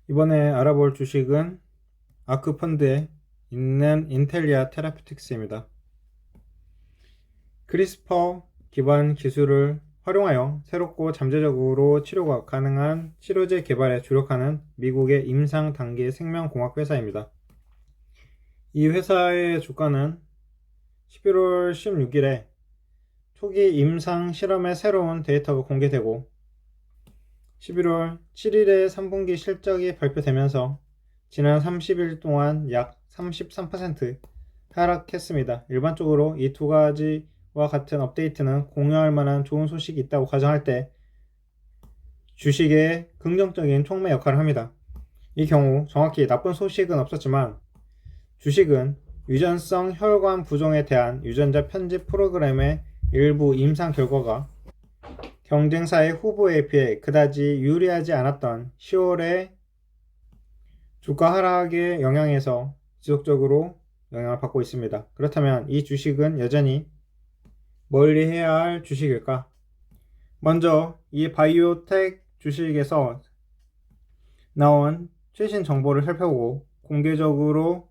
이번에 알아볼 주식은 아크펀드에 있는 인텔리아 테라퓨틱스입니다. 크리스퍼 기반 기술을 활용하여 새롭고 잠재적으로 치료가 가능한 치료제 개발에 주력하는 미국의 임상 단계 생명공학 회사입니다. 이 회사의 주가는 11월 16일에 초기 임상 실험의 새로운 데이터가 공개되고 11월 7일에 3분기 실적이 발표되면서 지난 30일 동안 약 33% 하락했습니다. 일반적으로 이 두 가지와 같은 업데이트는 공유할 만한 좋은 소식이 있다고 가정할 때 주식에 긍정적인 촉매 역할을 합니다. 이 경우 정확히 나쁜 소식은 없었지만 주식은 유전성 혈관 부종에 대한 유전자 편집 프로그램의 일부 임상 결과가 경쟁사의 후보에 비해 그다지 유리하지 않았던 10월의 주가 하락의 영향에서 지속적으로 영향을 받고 있습니다. 그렇다면 이 주식은 여전히 멀리 해야 할 주식일까? 먼저 이 바이오텍 주식에서 나온 최신 정보를 살펴보고 공개적으로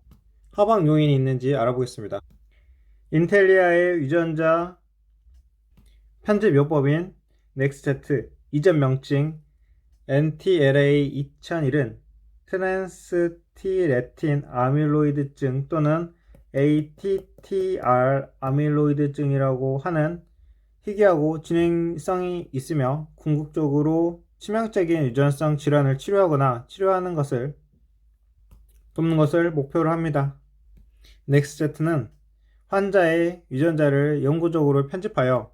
하방 요인이 있는지 알아보겠습니다. 인텔리아의 유전자 편집 요법인 넥스제트, 이전 명칭 NTLA 2001은 트랜스티레틴 아밀로이드증 또는 ATTR 아밀로이드증이라고 하는 희귀하고 진행성이 있으며 궁극적으로 치명적인 유전성 질환을 치료하거나 치료하는 것을 돕는 것을 목표로 합니다. 넥스제트는 환자의 유전자를 영구적으로 편집하여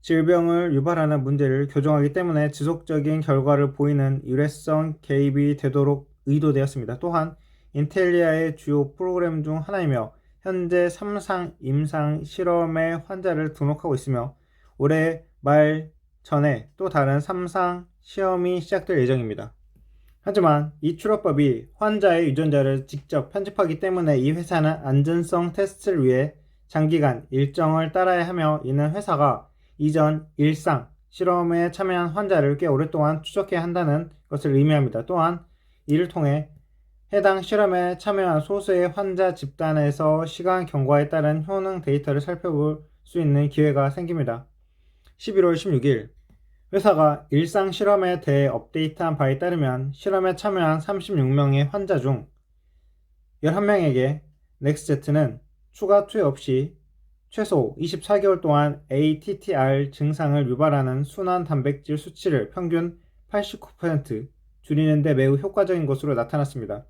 질병을 유발하는 문제를 교정하기 때문에 지속적인 결과를 보이는 일회성 개입이 되도록 의도되었습니다. 또한 인텔리아의 주요 프로그램 중 하나이며 현재 3상 임상 실험의 환자를 등록하고 있으며 올해 말 전에 또 다른 3상 시험이 시작될 예정입니다. 하지만 이 출처법이 환자의 유전자를 직접 편집하기 때문에 이 회사는 안전성 테스트를 위해 장기간 일정을 따라야 하며 이는 회사가 이전 일상 실험에 참여한 환자를 꽤 오랫동안 추적해야 한다는 것을 의미합니다. 또한 이를 통해 해당 실험에 참여한 소수의 환자 집단에서 시간 경과에 따른 효능 데이터를 살펴볼 수 있는 기회가 생깁니다. 11월 16일 회사가 일상 실험에 대해 업데이트한 바에 따르면 실험에 참여한 36명의 환자 중 11명에게 넥스제트는 추가 투여 없이 최소 24개월 동안 ATTR 증상을 유발하는 순환 단백질 수치를 평균 89% 줄이는 데 매우 효과적인 것으로 나타났습니다.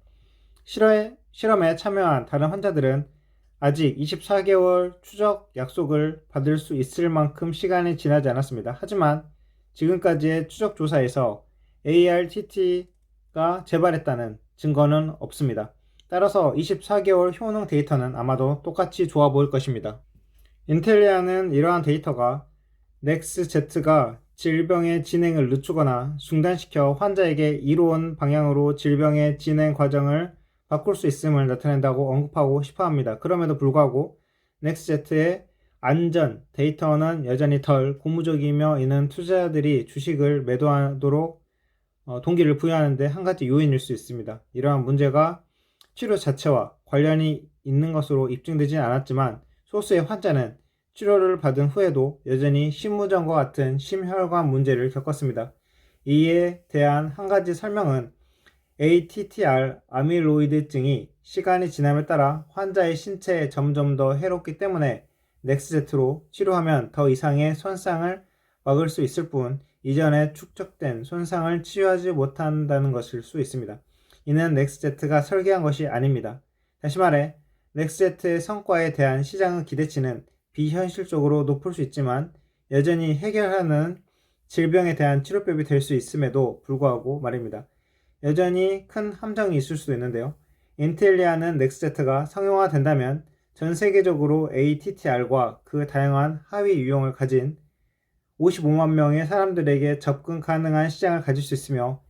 실험에 참여한 다른 환자들은 아직 24개월 추적 약속을 받을 수 있을 만큼 시간이 지나지 않았습니다. 하지만 지금까지의 추적 조사에서 ARTT가 재발했다는 증거는 없습니다. 따라서 24개월 효능 데이터는 아마도 똑같이 좋아 보일 것입니다. 인텔리아는 이러한 데이터가 넥스제트가 질병의 진행을 늦추거나 중단시켜 환자에게 이로운 방향으로 질병의 진행 과정을 바꿀 수 있음을 나타낸다고 언급하고 싶어 합니다. 그럼에도 불구하고 넥스제트의 안전 데이터는 여전히 덜 고무적이며 이는 투자자들이 주식을 매도하도록 동기를 부여하는 데 한 가지 요인일 수 있습니다. 이러한 문제가 치료 자체와 관련이 있는 것으로 입증되진 않았지만 소수의 환자는 치료를 받은 후에도 여전히 심무전과 같은 심혈관 문제를 겪었습니다. 이에 대한 한 가지 설명은 ATTR 아밀로이드증이 시간이 지남에 따라 환자의 신체에 점점 더 해롭기 때문에 넥스제트로 치료하면 더 이상의 손상을 막을 수 있을 뿐 이전에 축적된 손상을 치유하지 못한다는 것일 수 있습니다. 이는 넥스제트가 설계한 것이 아닙니다. 다시 말해 넥스제트의 성과에 대한 시장의 기대치는 비현실적으로 높을 수 있지만 여전히 해결하는 질병에 대한 치료법이 될 수 있음에도 불구하고 말입니다. 여전히 큰 함정이 있을 수도 있는데요. 인텔리아는 넥스제트가 상용화된다면 전 세계적으로 ATTR과 그 다양한 하위 유형을 가진 55만 명의 사람들에게 접근 가능한 시장을 가질 수 있으며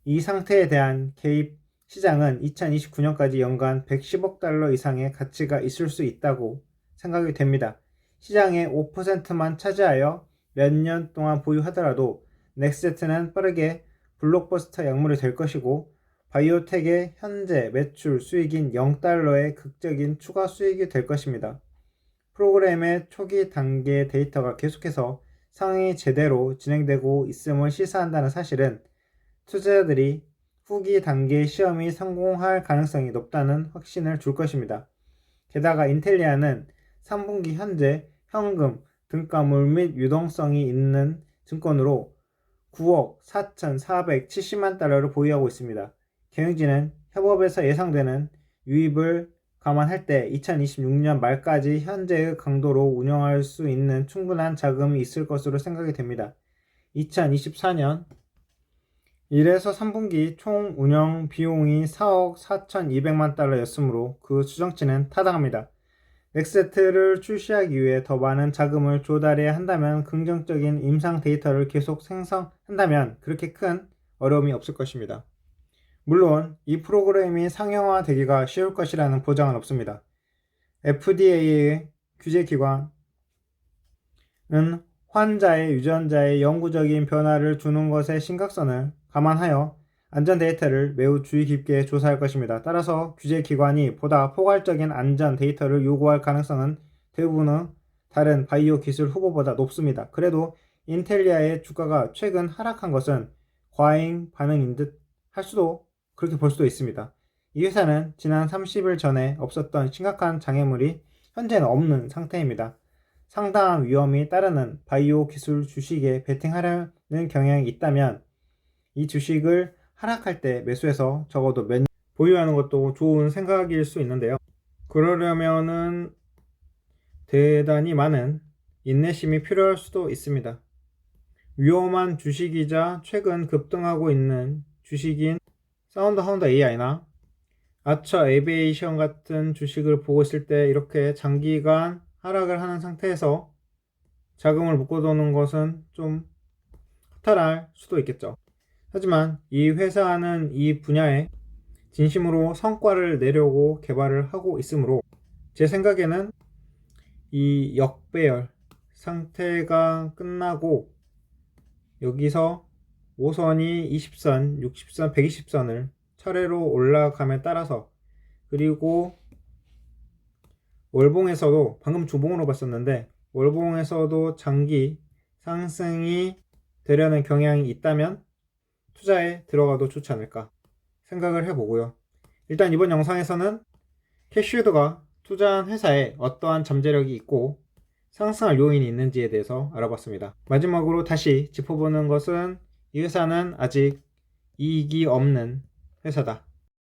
이 상태에 대한 개입 시장은 2029년까지 연간 110억 달러 이상의 가치가 있을 수 있다고 생각이 됩니다. 시장의 5%만 차지하여 몇 년 동안 보유하더라도 넥스제트는 빠르게 블록버스터 약물이 될 것이고 바이오텍의 현재 매출 수익인 0달러의 극적인 추가 수익이 될 것입니다. 프로그램의 초기 단계 데이터가 계속해서 상황이 제대로 진행되고 있음을 시사한다는 사실은 투자자들이 후기 단계 시험이 성공할 가능성이 높다는 확신을 줄 것입니다. 게다가 인텔리아는 3분기 현재 현금, 등가물 및 유동성이 있는 증권으로 9억 4,470만 달러를 보유하고 있습니다. 경영진은 협업에서 예상되는 유입을 감안할 때 2026년 말까지 현재의 강도로 운영할 수 있는 충분한 자금이 있을 것으로 생각이 됩니다. 2024년 1에서 3분기 총 운영 비용이 4억 4,200만 달러였으므로 그 추정치는 타당합니다. 넥스트를 출시하기 위해 더 많은 자금을 조달해야 한다면 긍정적인 임상 데이터를 계속 생성한다면 그렇게 큰 어려움이 없을 것입니다. 물론 이 프로그램이 상용화되기가 쉬울 것이라는 보장은 없습니다. FDA의 규제기관은 환자의 유전자에 영구적인 변화를 주는 것의 심각성을 감안하여 안전 데이터를 매우 주의 깊게 조사할 것입니다. 따라서 규제기관이 보다 포괄적인 안전 데이터를 요구할 가능성은 대부분의 다른 바이오 기술 후보보다 높습니다. 그래도 인텔리아의 주가가 최근 하락한 것은 과잉 반응인 듯 할 수도 그렇게 볼 수도 있습니다. 이 회사는 지난 30일 전에 없었던 심각한 장애물이 현재는 없는 상태입니다. 상당한 위험이 따르는 바이오 기술 주식에 베팅하려는 경향이 있다면 이 주식을 하락할 때 매수해서 적어도 몇 년 보유하는 것도 좋은 생각일 수 있는데요. 그러려면은 대단히 많은 인내심이 필요할 수도 있습니다. 위험한 주식이자 최근 급등하고 있는 주식인 사운드하운드 AI나 아처 에비에이션 같은 주식을 보고 있을 때 이렇게 장기간 하락을 하는 상태에서 자금을 묶어두는 것은 좀 허탈할 수도 있겠죠. 하지만 이 회사는 이 분야에 진심으로 성과를 내려고 개발을 하고 있으므로 제 생각에는 이 역배열 상태가 끝나고 여기서 5선이 20선, 60선, 120선을 차례로 올라감에 따라서 그리고 월봉에서도 방금 주봉으로 봤었는데 월봉에서도 장기 상승이 되려는 경향이 있다면 투자에 들어가도 좋지 않을까 생각을 해보고요. 일단 이번 영상에서는 캐시우드가 투자한 회사에 어떠한 잠재력이 있고 상승할 요인이 있는지에 대해서 알아봤습니다. 마지막으로 다시 짚어보는 것은 이 회사는 아직 이익이 없는 회사다.